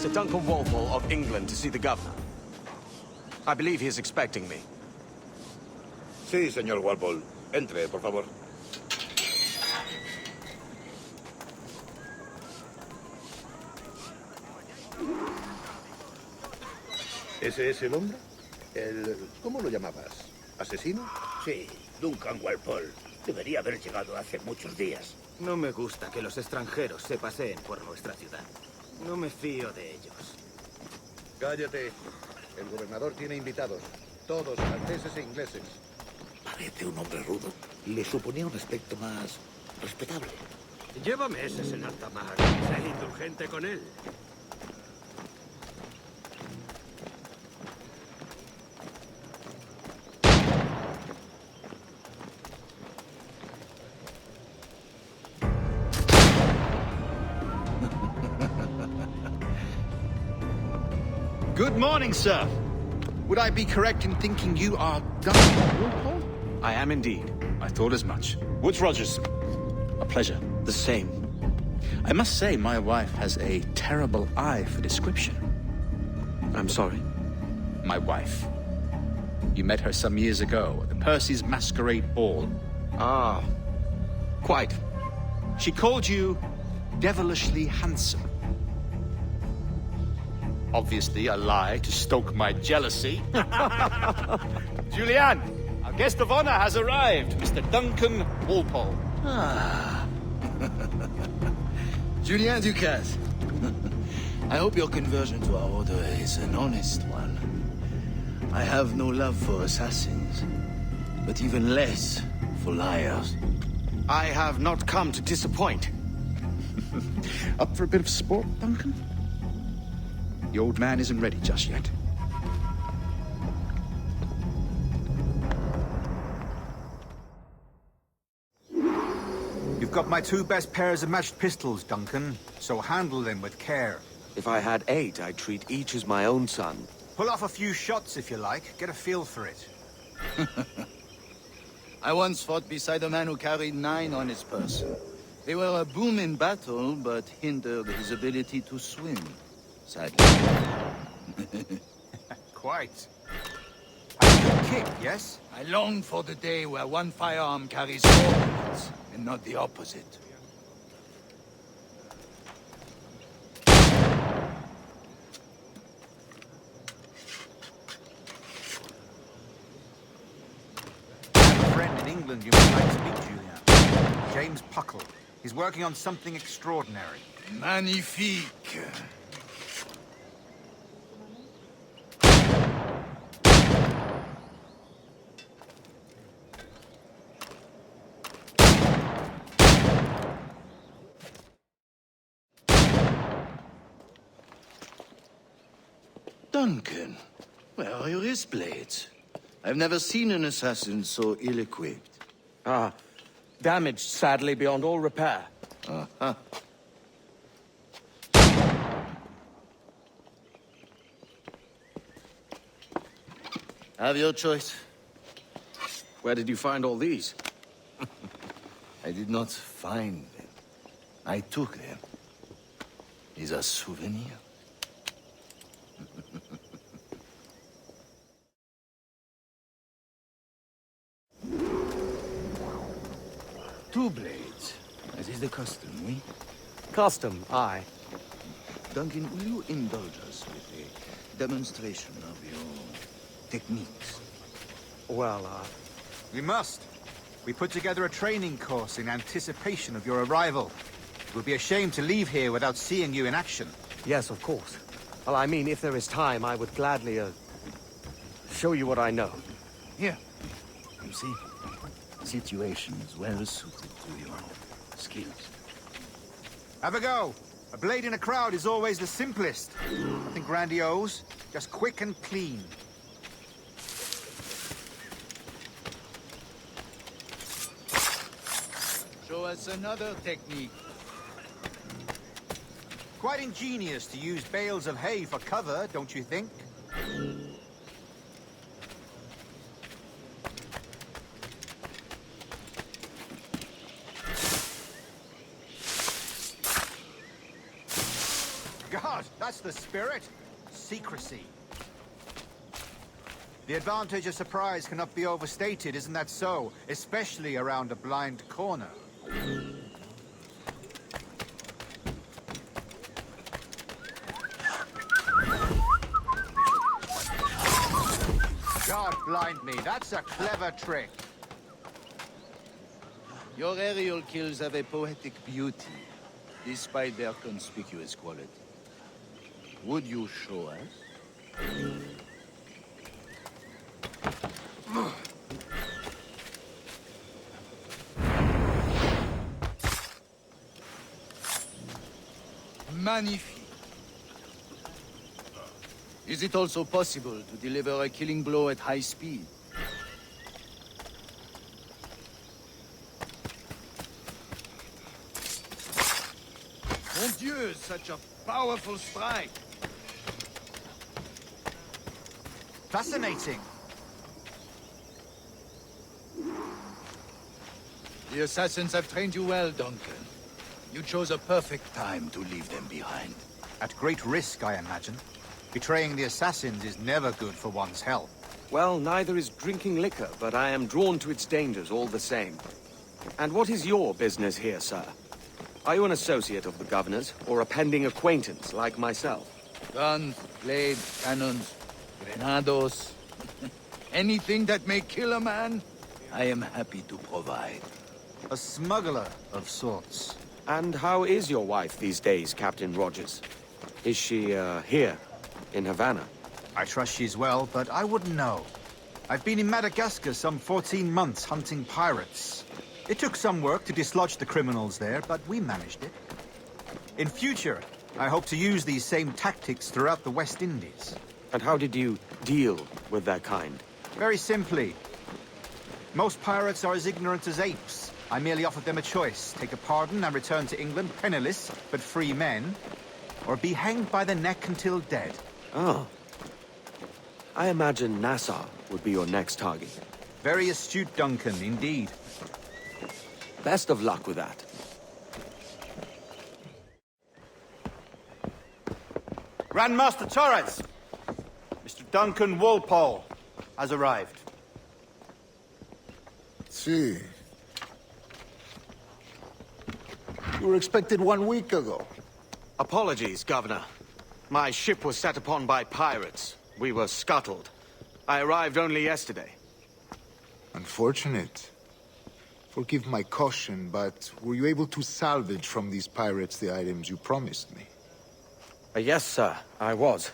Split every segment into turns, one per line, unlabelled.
Mr. Duncan Walpole of England to see the governor. I believe he is expecting me.
Sí, señor Walpole. Entre, por favor. ¿Ese es el hombre? ¿Cómo lo llamabas? ¿Asesino?
Sí, Duncan Walpole. Debería haber llegado hace muchos días.
No me gusta que los extranjeros se paseen por nuestra ciudad. No me fío de ellos.
Cállate. El gobernador tiene invitados. Todos franceses e ingleses.
Parece un hombre rudo. Le suponía un aspecto más respetable.
Lleva meses en alta mar. Sé indulgente con él.
Good morning, sir. Would I be correct in thinking you are Duncan Walpole?
I am indeed.
I thought as much. Woods Rogers. A pleasure.
The same.
I must say my wife has a terrible eye for description.
I'm sorry.
My wife. You met her some years ago at the Percy's Masquerade Ball.
Ah, quite.
She called you devilishly handsome. Obviously a lie to stoke my jealousy. Julianne, our guest of honor has arrived, Mr. Duncan Walpole.
Ah. Julien Ducasse. I hope your conversion to our order is an honest one. I have no love for assassins, but even less for liars.
I have not come to disappoint.
Up for a bit of sport, Duncan? The old man isn't ready just yet.
You've got my two best pairs of matched pistols, Duncan, so handle them with care.
If I had 8, I'd treat each as my own son.
Pull off a few shots if you like, get a feel for it.
I once fought beside a man who carried 9 on his person. They were a boom in battle, but hindered his ability to swim. Sadly.
Quite. A good kick, yes?
I long for the day where one firearm carries 4 bullets, and not the opposite.
I have a friend in England you might like to meet, Julian. James Puckle. He's working on something extraordinary.
Magnifique. Duncan, where are your wrist blades? I've never seen an assassin so ill-equipped.
Ah, damaged sadly beyond all repair.
Uh-huh. Have your choice.
Where did you find all these?
I did not find them. I took them. Is a souvenir. Two blades, as is the custom, oui?
Custom, aye.
Duncan, will you indulge us with a demonstration of your techniques?
Well,
We must. We put together a training course in anticipation of your arrival. It would be a shame to leave here without seeing you in action.
yes, of course. Well, I mean, if there is time, I would gladly, show you what I know.
Here. You see, situations well suited to your skills.
Have a go. A blade in a crowd is always the simplest. Nothing grandiose, just quick and clean.
Show us another technique.
Quite ingenious to use bales of hay for cover, don't you think? God, that's the spirit. Secrecy. The advantage of surprise cannot be overstated, isn't that so? Especially around a blind corner. God blind me, that's a clever trick.
Your aerial kills have a poetic beauty, despite their conspicuous quality. Would you show us? Magnifique. Is it also possible to deliver a killing blow at high speed? Mon Dieu, such a powerful strike!
Fascinating.
The assassins have trained you well, Duncan. You chose a perfect time to leave them behind.
At great risk, I imagine. Betraying the assassins is never good for one's health.
Well, neither is drinking liquor, but I am drawn to its dangers all the same. And what is your business here, sir? Are you an associate of the governor's, or a pending acquaintance like myself?
Guns, blades, cannons, grenados. Anything that may kill a man, I am happy to provide.
A smuggler of sorts.
And how is your wife these days, Captain Rogers? Is she, here, in Havana?
I trust she's well, but I wouldn't know. I've been in Madagascar some 14 months hunting pirates. It took some work to dislodge the criminals there, but we managed it. In future, I hope to use these same tactics throughout the West Indies.
And how did you deal with that kind?
Very simply. Most pirates are as ignorant as apes. I merely offered them a choice. Take a pardon and return to England penniless, but free men. Or be hanged by the neck until dead.
Oh. I imagine Nassau would be your next target.
Very astute, Duncan, indeed.
Best of luck with that.
Grandmaster Torres! Mr. Duncan Walpole has arrived.
See. You were expected 1 week ago.
Apologies, Governor. My ship was set upon by pirates. We were scuttled. I arrived only yesterday.
Unfortunate. Forgive my caution, but were you able to salvage from these pirates the items you promised me?
Yes, sir, I was.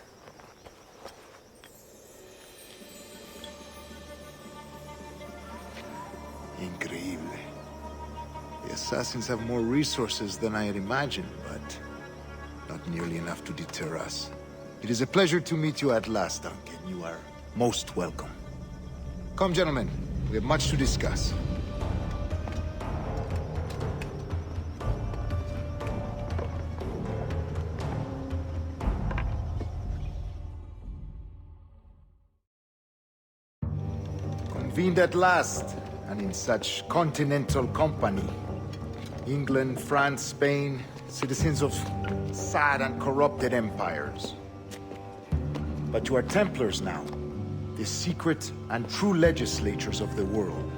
Increíble. The assassins have more resources than I had imagined, but not nearly enough to deter us. It is a pleasure to meet you at last, Duncan. You are most welcome. Come, gentlemen. We have much to discuss. Convened at last, and in such continental company. England, France, Spain, citizens of sad and corrupted empires. But you are Templars now, the secret and true legislators of the world.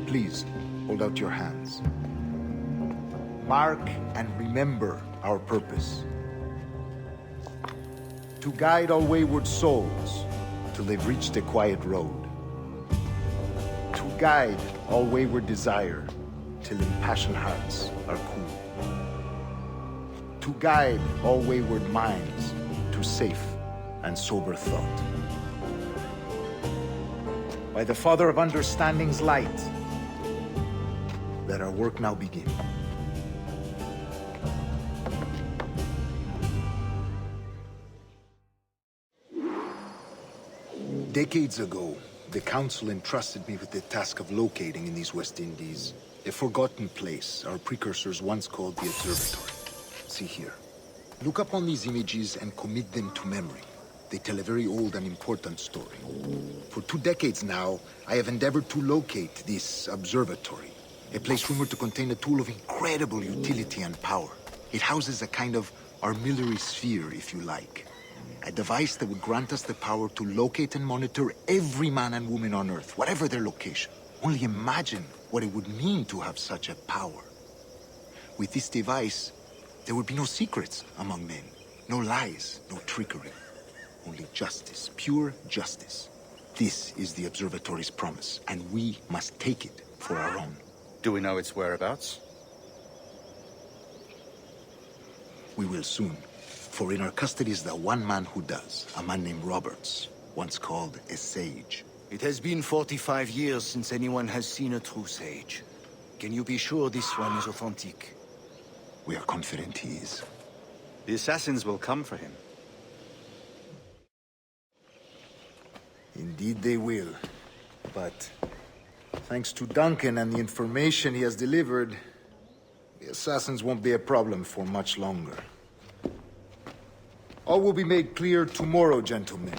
Please, hold out your hands. Mark and remember our purpose. To guide all wayward souls till they've reached the quiet road. To guide all wayward desire till impassioned hearts are cool. To guide all wayward minds to safe and sober thought. By the Father of Understanding's light, let our work now begin. Decades ago, the Council entrusted me with the task of locating in these West Indies a forgotten place our precursors once called the Observatory. See here. Look upon these images and commit them to memory. They tell a very old and important story. For 2 decades now, I have endeavored to locate this observatory, a place rumored to contain a tool of incredible utility and power. It houses a kind of Our military sphere, if you like. A device that would grant us the power to locate and monitor every man and woman on Earth, whatever their location. Only imagine what it would mean to have such a power. With this device, there would be no secrets among men. No lies, no trickery. Only justice, pure justice. This is the Observatory's promise, and we must take it for our own.
Do we know its whereabouts?
We will soon. For in our custody is the one man who does, a man named Roberts, once called a sage.
It has been 45 years since anyone has seen a true sage. Can you be sure this one is authentic?
We are confident he is.
The assassins will come for him.
Indeed they will. But thanks to Duncan and the information he has delivered, the assassins won't be a problem for much longer. All will be made clear tomorrow, gentlemen,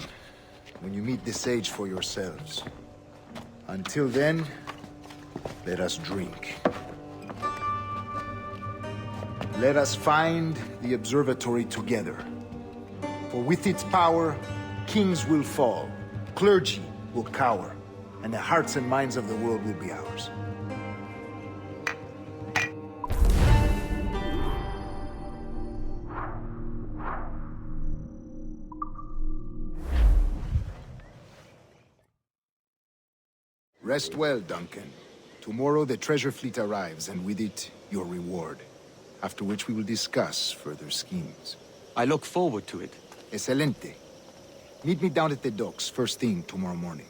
when you meet the sage for yourselves. Until then, let us drink. Let us find the observatory together. For with its power, kings will fall, clergy will cower, and the hearts and minds of the world will be ours. Rest well, Duncan. Tomorrow the treasure fleet arrives, and with it, your reward. After which we will discuss further schemes.
I look forward to it.
Excelente. Meet me down at the docks first thing tomorrow morning.